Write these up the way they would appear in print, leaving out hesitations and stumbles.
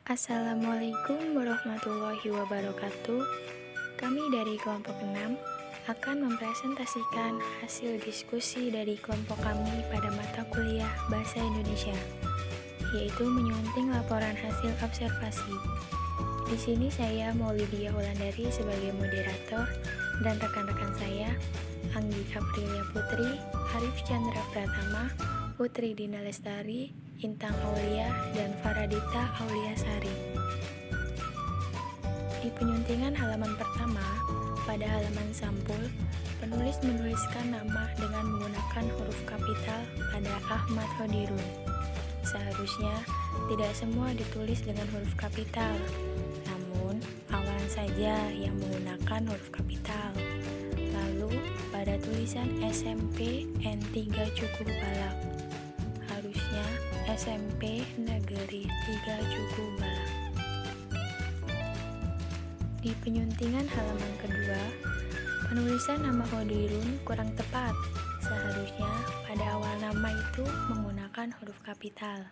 Assalamualaikum warahmatullahi wabarakatuh. Kami dari kelompok 6 akan mempresentasikan hasil diskusi dari kelompok kami pada mata kuliah Bahasa Indonesia, yaitu menyunting laporan hasil observasi. Di sini saya Maulidia Wulandari sebagai moderator dan rekan-rekan saya Anggi Aprilia Putri, Arif Chandra Pratama, Putri Dina Lestari, Intang Aulia, dan Faradita Aulia Sari. Di penyuntingan halaman pertama, pada halaman sampul, penulis menuliskan nama dengan menggunakan huruf kapital pada Ahmad Hodirun. Seharusnya tidak semua ditulis dengan huruf kapital, namun awalan saja yang menggunakan huruf kapital. Lalu pada tulisan SMP N3 Cukup Balak, harusnya SMP Negeri 3 Cukup Balak. Di penyuntingan halaman kedua, penulisan nama Hodirun kurang tepat. Seharusnya pada awal nama itu menggunakan huruf kapital.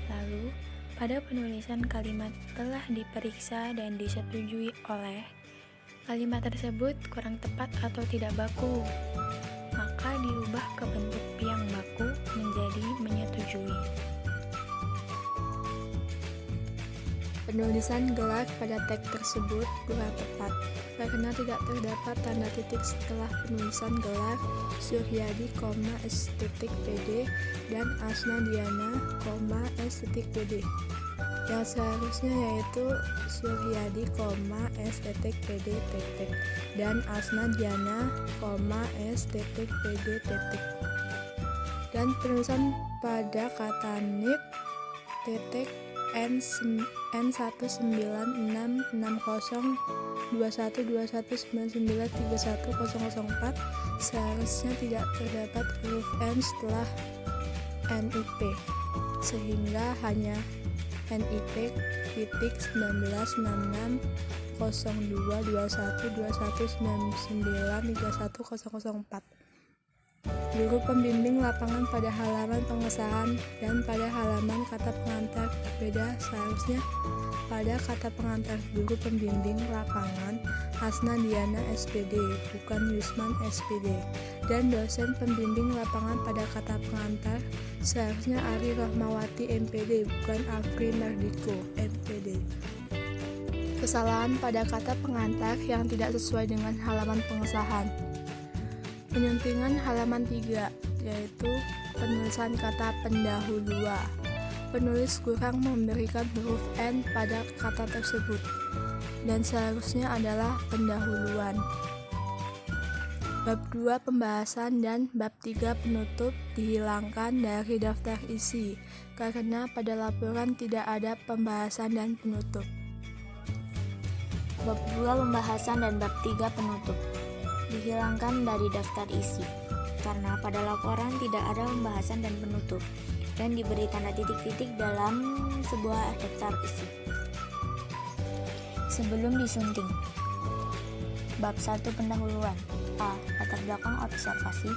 Lalu, pada penulisan kalimat telah diperiksa dan disetujui oleh, kalimat tersebut kurang tepat atau tidak baku, maka diubah ke bentuk piang baku menjadi menyetujui. Penulisan gelar pada teks tersebut kurang tepat karena tidak terdapat tanda titik setelah penulisan gelar Suryadi, S.PD dan Asna Diana, S.PD yang seharusnya yaitu Suryadi, S.PD dan Asna Diana, S.PD. Dan penulisan pada kata NIP N19660212199310004 seharusnya tidak terdapat huruf N setelah NIP, sehingga hanya NIP titik 19602212199104. Guru pembimbing lapangan pada halaman pengesahan dan pada halaman kata pengantar berbeda. Seharusnya pada kata pengantar guru pembimbing lapangan Hasna Diana SPD, bukan Yusman SPD, dan dosen pembimbing lapangan pada kata pengantar seharusnya Ari Rohmawati MPD, bukan Afri Mardiko MPD. Kesalahan pada kata pengantar yang tidak sesuai dengan halaman pengesahan. Penyuntingan halaman 3, yaitu penulisan kata pendahuluan. Penulis kurang memberikan huruf N pada kata tersebut, dan seharusnya adalah pendahuluan. Bab 2 pembahasan dan bab 3 penutup dihilangkan dari daftar isi, karena pada laporan tidak ada pembahasan dan penutup. Bab 2 pembahasan dan bab 3 penutup dihilangkan dari daftar isi karena pada laporan tidak ada pembahasan dan penutup dan diberi tanda titik-titik dalam sebuah daftar isi. Sebelum disunting. Bab 1 pendahuluan. A. Latar belakang observasi.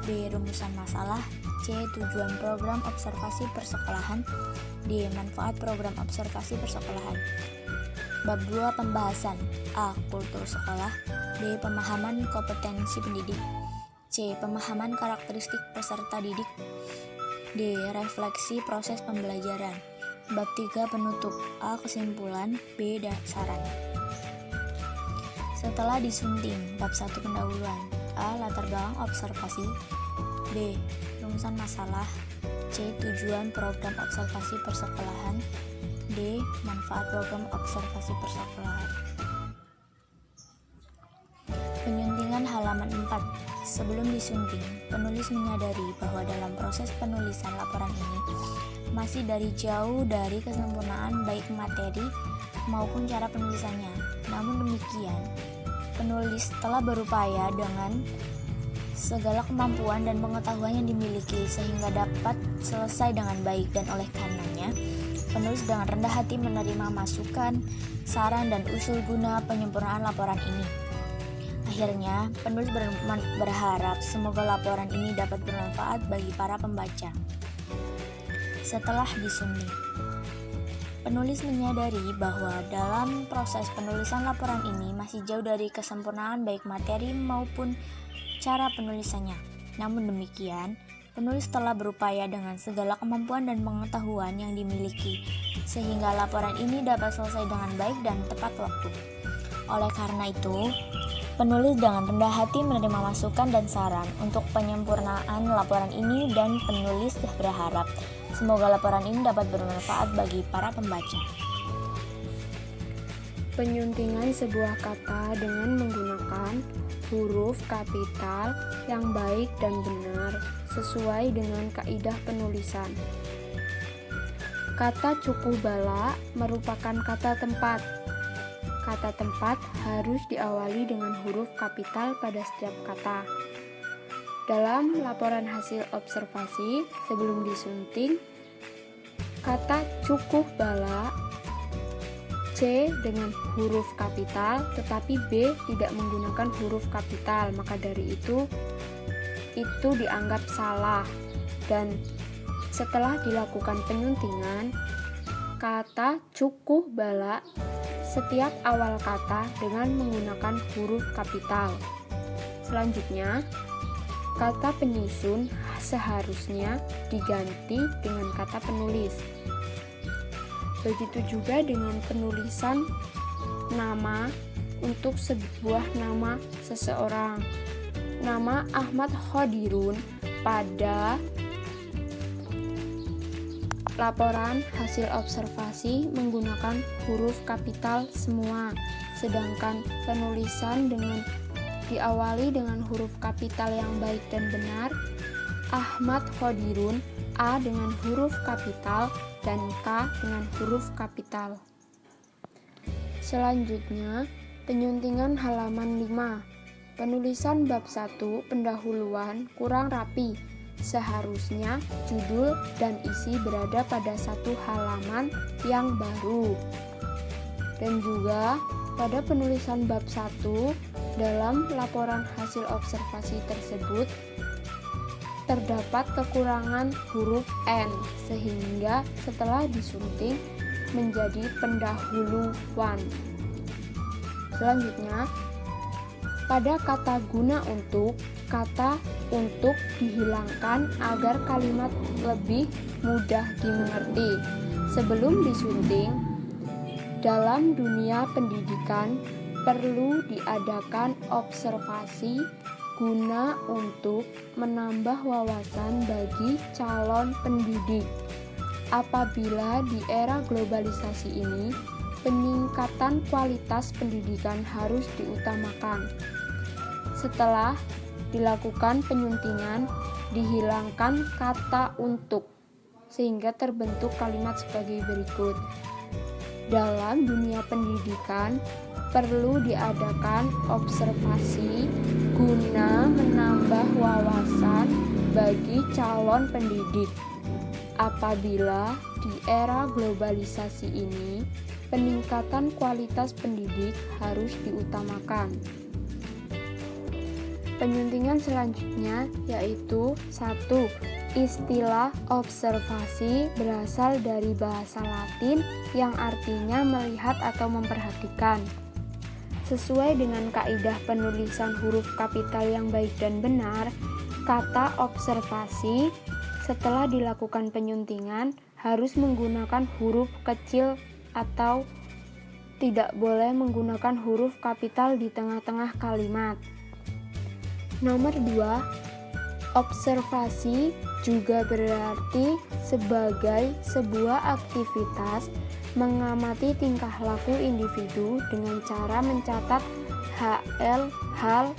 B. Rumusan masalah. C. Tujuan program observasi persekolahan. D. Manfaat program observasi persekolahan. Bab 2 pembahasan. A. Kultur sekolah. B. Pemahaman kompetensi pendidik. C. Pemahaman karakteristik peserta didik. D. Refleksi proses pembelajaran. Bab 3 penutup. A. Kesimpulan. B. Saran. Setelah disunting. Bab 1 pendahuluan. A. Latar belakang observasi. B. Rumusan masalah. C. Tujuan program observasi persekolahan. D. Manfaat program observasi persekolahan. Penyuntingan halaman 4. Sebelum disunting, penulis menyadari bahwa dalam proses penulisan laporan ini masih jauh dari kesempurnaan baik materi maupun cara penulisannya. Namun demikian, penulis telah berupaya dengan segala kemampuan dan pengetahuan yang dimiliki sehingga dapat selesai dengan baik, dan oleh karenanya penulis dengan rendah hati menerima masukan, saran, dan usul guna penyempurnaan laporan ini. Akhirnya, penulis berharap semoga laporan ini dapat bermanfaat bagi para pembaca. Setelah disunting. Penulis menyadari bahwa dalam proses penulisan laporan ini masih jauh dari kesempurnaan baik materi maupun cara penulisannya. Namun demikian, penulis telah berupaya dengan segala kemampuan dan pengetahuan yang dimiliki, sehingga laporan ini dapat selesai dengan baik dan tepat waktu. Oleh karena itu, penulis dengan rendah hati menerima masukan dan saran untuk penyempurnaan laporan ini, dan penulis berharap semoga laporan ini dapat bermanfaat bagi para pembaca. Penyuntingan sebuah kata dengan menggunakan huruf kapital yang baik dan benar sesuai dengan kaidah penulisan. Kata cukuh bala merupakan kata tempat. Kata tempat harus diawali dengan huruf kapital pada setiap kata. Dalam laporan hasil observasi sebelum disunting, kata cukuh bala C dengan huruf kapital, tetapi B tidak menggunakan huruf kapital, maka dari itu dianggap salah. Dan setelah dilakukan penyuntingan, kata cukuh bala setiap awal kata dengan menggunakan huruf kapital. Selanjutnya, kata penyusun seharusnya diganti dengan kata penulis. Begitu juga dengan penulisan nama untuk sebuah nama seseorang. Nama Ahmad Khodirun pada laporan hasil observasi menggunakan huruf kapital semua, sedangkan penulisan diawali dengan huruf kapital yang baik dan benar. Ahmad Khodirun A dengan huruf kapital dan K dengan huruf kapital. Selanjutnya, penyuntingan halaman 5. Penulisan bab 1 pendahuluan kurang rapi. Seharusnya judul dan isi berada pada satu halaman yang baru. Dan juga pada penulisan bab 1 dalam laporan hasil observasi tersebut terdapat kekurangan huruf N, sehingga setelah disunting menjadi pendahuluan. Selanjutnya, pada kata guna untuk, kata untuk dihilangkan agar kalimat lebih mudah dimengerti. Sebelum disunting, dalam dunia pendidikan perlu diadakan observasi guna untuk menambah wawasan bagi calon pendidik. Apabila di era globalisasi ini, peningkatan kualitas pendidikan harus diutamakan. Setelah dilakukan penyuntingan, dihilangkan kata untuk, sehingga terbentuk kalimat sebagai berikut. Dalam dunia pendidikan, perlu diadakan observasi guna menambah wawasan bagi calon pendidik. Apabila di era globalisasi ini, peningkatan kualitas pendidik harus diutamakan. Penyuntingan selanjutnya yaitu 1. Istilah observasi berasal dari bahasa Latin yang artinya melihat atau memperhatikan. Sesuai dengan kaidah penulisan huruf kapital yang baik dan benar, kata observasi setelah dilakukan penyuntingan harus menggunakan huruf kecil atau tidak boleh menggunakan huruf kapital di tengah-tengah kalimat. Nomor 2, observasi juga berarti sebagai sebuah aktivitas mengamati tingkah laku individu dengan cara mencatat hal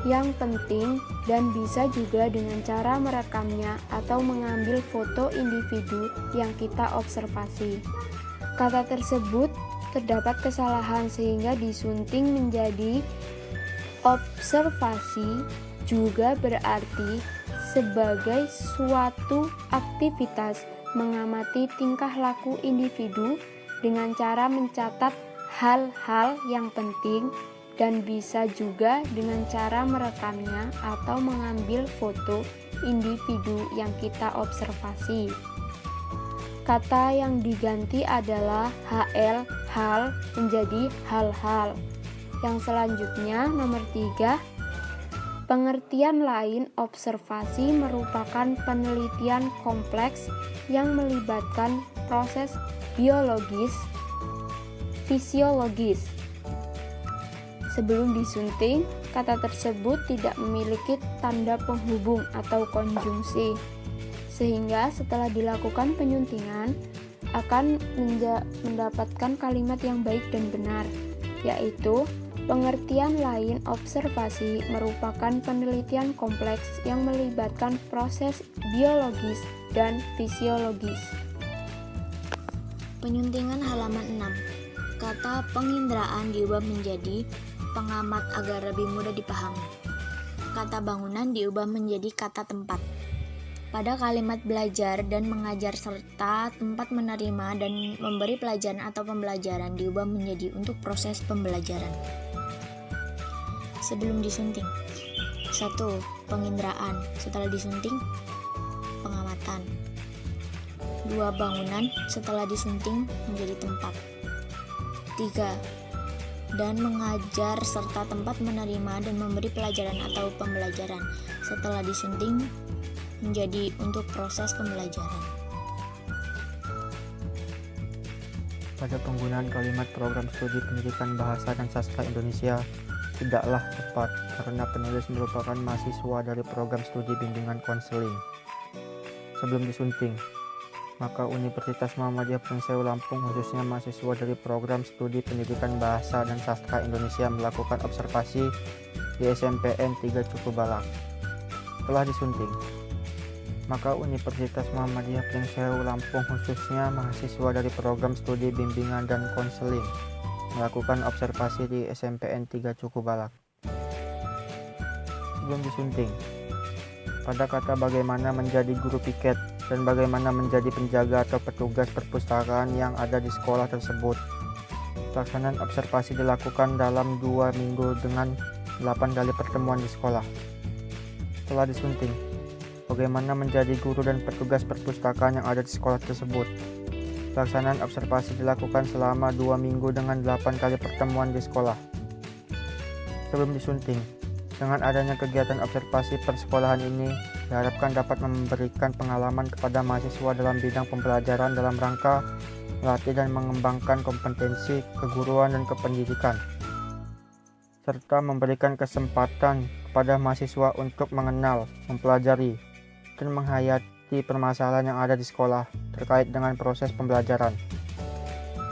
yang penting, dan bisa juga dengan cara merekamnya atau mengambil foto individu yang kita observasi. Kata tersebut terdapat kesalahan sehingga disunting menjadi observasi juga berarti sebagai suatu aktivitas mengamati tingkah laku individu dengan cara mencatat hal-hal yang penting, dan bisa juga dengan cara merekamnya atau mengambil foto individu yang kita observasi. kata yang diganti adalah HL, hal, menjadi hal-hal. Yang selanjutnya, nomor 3, pengertian lain observasi merupakan penelitian kompleks yang melibatkan proses biologis, fisiologis. Sebelum disunting, kata tersebut tidak memiliki tanda penghubung atau konjungsi, sehingga setelah dilakukan penyuntingan akan mendapatkan kalimat yang baik dan benar, yaitu pengertian lain observasi merupakan penelitian kompleks yang melibatkan proses biologis dan fisiologis. Penyuntingan halaman 6. Kata penginderaan diubah menjadi pengamat agar lebih mudah dipahami. Kata bangunan diubah menjadi kata tempat. Pada kalimat belajar dan mengajar serta tempat menerima dan memberi pelajaran atau pembelajaran diubah menjadi untuk proses pembelajaran. Sebelum disunting. 1. Penginderaan. Setelah disunting, pengamatan. 2. Bangunan. Setelah disunting menjadi tempat. 3. Dan mengajar serta tempat menerima dan memberi pelajaran atau pembelajaran. Setelah disunting menjadi untuk proses pembelajaran. Pada penggunaan kalimat program studi pendidikan bahasa dan sastra Indonesia tidaklah tepat karena penulis merupakan mahasiswa dari program studi bimbingan konseling. Sebelum disunting, maka Universitas Muhammadiyah Pringseu Lampung khususnya mahasiswa dari program studi pendidikan bahasa dan sastra Indonesia melakukan observasi di SMPN 3 Cukubalak. Setelah disunting, maka Universitas Muhammadiyah Pringseu Lampung khususnya mahasiswa dari program studi bimbingan dan konseling melakukan observasi di SMPN 3 Cukubalak. Sebelum disunting, pada kata bagaimana menjadi guru piket dan bagaimana menjadi penjaga atau petugas perpustakaan yang ada di sekolah tersebut, pelaksanaan observasi dilakukan dalam 2 minggu dengan 8 kali pertemuan di sekolah. Setelah disunting, bagaimana menjadi guru dan petugas perpustakaan yang ada di sekolah tersebut. Pelaksanaan observasi dilakukan selama 2 minggu dengan 8 kali pertemuan di sekolah. Sebelum disunting, dengan adanya kegiatan observasi persekolahan ini diharapkan dapat memberikan pengalaman kepada mahasiswa dalam bidang pembelajaran dalam rangka melatih dan mengembangkan kompetensi keguruan dan kependidikan, serta memberikan kesempatan kepada mahasiswa untuk mengenal, mempelajari, dan menghayati permasalahan yang ada di sekolah terkait dengan proses pembelajaran,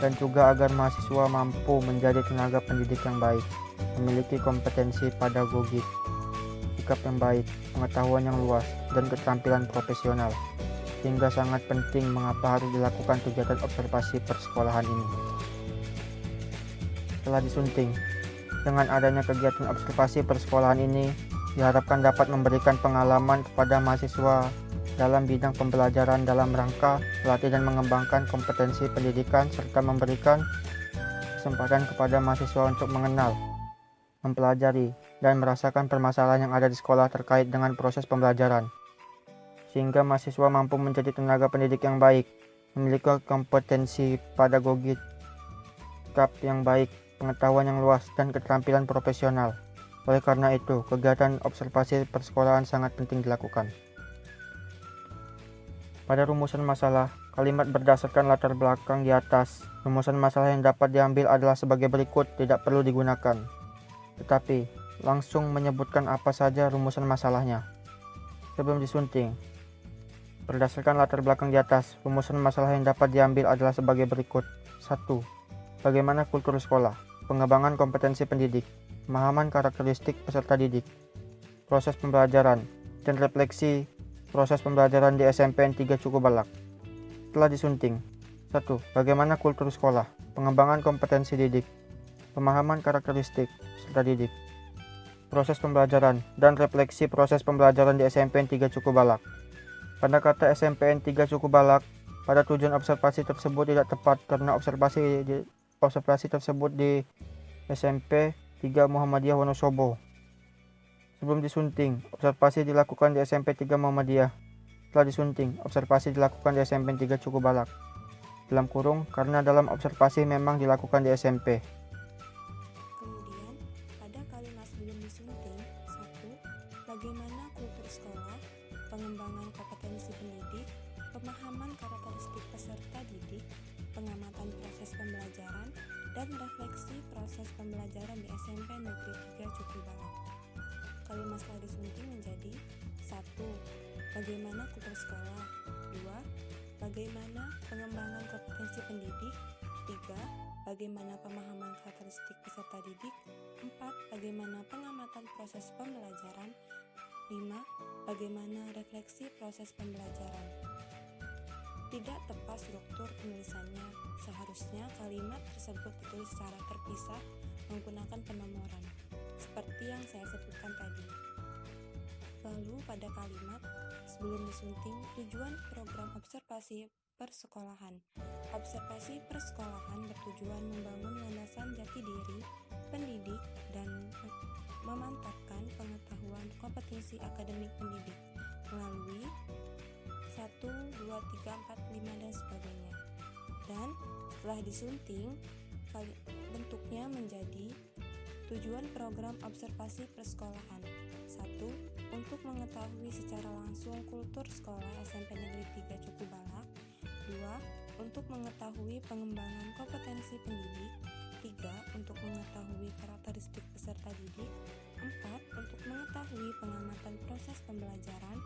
dan juga agar mahasiswa mampu menjadi tenaga pendidik yang baik, memiliki kompetensi pedagogik, sikap yang baik, pengetahuan yang luas, dan keterampilan profesional, sehingga sangat penting mengapa harus dilakukan kegiatan observasi persekolahan ini. Setelah disunting, dengan adanya kegiatan observasi persekolahan ini diharapkan dapat memberikan pengalaman kepada mahasiswa dalam bidang pembelajaran dalam rangka melatih dan mengembangkan kompetensi pendidikan serta memberikan kesempatan kepada mahasiswa untuk mengenal, mempelajari, dan merasakan permasalahan yang ada di sekolah terkait dengan proses pembelajaran, sehingga mahasiswa mampu menjadi tenaga pendidik yang baik, memiliki kompetensi pedagogik, sikap yang baik, pengetahuan yang luas, dan keterampilan profesional. Oleh karena itu, kegiatan observasi persekolahan sangat penting dilakukan. Pada rumusan masalah, kalimat berdasarkan latar belakang di atas, rumusan masalah yang dapat diambil adalah sebagai berikut, tidak perlu digunakan. Tetapi, langsung menyebutkan apa saja rumusan masalahnya. Sebelum disunting, berdasarkan latar belakang di atas, rumusan masalah yang dapat diambil adalah sebagai berikut. 1. Bagaimana kultur sekolah, pengembangan kompetensi pendidik, pemahaman karakteristik peserta didik, proses pembelajaran, dan refleksi proses pembelajaran di SMPN 3 Cukubalak. Setelah disunting, 1. Bagaimana kultur sekolah, pengembangan kompetensi didik, pemahaman karakteristik peserta didik, proses pembelajaran, dan refleksi proses pembelajaran di SMPN 3 Cukubalak. Pada kata SMPN 3 Cukubalak, pada tujuan observasi tersebut tidak tepat karena observasi tersebut di SMP 3 Muhammadiyah Wonosobo. Sebelum disunting, observasi dilakukan di SMP 3 Muhammadiyah Setelah disunting, observasi dilakukan di SMP 3 Cukubalak. Dalam kurung, karena dalam observasi memang dilakukan di SMP. Kemudian, pada kalimat sebelum disunting, 1. Bagaimana kultur sekolah, pengembangan kompetensi pendidik, pemahaman karakteristik peserta didik, pengamatan proses pembelajaran, dan refleksi proses pembelajaran di SMP Negeri 3 Cukubalak. Kalimat setelah disunting menjadi 1. Bagaimana kultur sekolah. 2. Bagaimana pengembangan kompetensi pendidik. 3. Bagaimana pemahaman karakteristik peserta didik. 4. Bagaimana pengamatan proses pembelajaran. 5. Bagaimana refleksi proses pembelajaran. Tidak tepat struktur penulisannya. Seharusnya kalimat tersebut ditulis secara terpisah menggunakan penomoran, seperti yang saya sebutkan tadi. Lalu pada kalimat sebelum disunting, tujuan program observasi persekolahan. Observasi persekolahan bertujuan membangun landasan jati diri pendidik dan memantapkan pengetahuan kompetensi akademik pendidik melalui 1, 2, 3, 4, 5, dan sebagainya. Dan setelah disunting, bentuknya menjadi tujuan program observasi persekolahan. 1. Untuk mengetahui secara langsung kultur sekolah SMP Negeri 3 Cukubalak. 2. Untuk mengetahui pengembangan kompetensi pendidik. 3. Untuk mengetahui karakteristik peserta didik. 4. Untuk mengetahui pengamatan proses pembelajaran.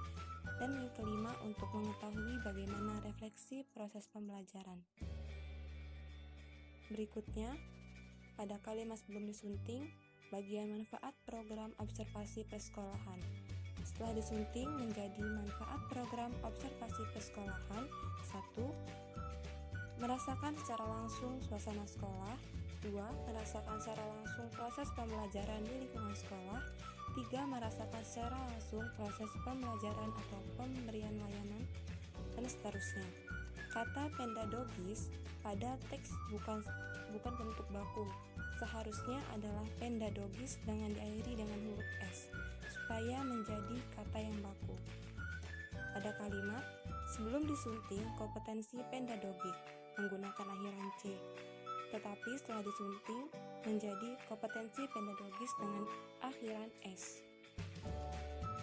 Dan yang kelima, untuk mengetahui bagaimana refleksi proses pembelajaran. Berikutnya, pada kalimat sebelum disunting, bagian manfaat program observasi persekolahan. Setelah disunting menjadi manfaat program observasi persekolahan. 1. Merasakan secara langsung suasana sekolah. 2. Merasakan secara langsung proses pembelajaran di lingkungan sekolah. 3. Merasakan secara langsung proses pembelajaran atau pemberian layanan, dan seterusnya. Kata pendadogis pada teks bukan bentuk baku. Seharusnya adalah pendadogis dengan diakhiri dengan huruf S, supaya menjadi kata yang baku. Pada kalimat sebelum disunting, kompetensi pendadogik menggunakan akhiran C. Tetapi setelah disunting menjadi kompetensi pendadogis dengan akhiran S.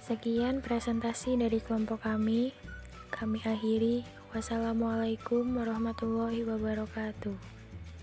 Sekian presentasi dari kelompok kami. Kami akhiri. Wassalamualaikum warahmatullahi wabarakatuh.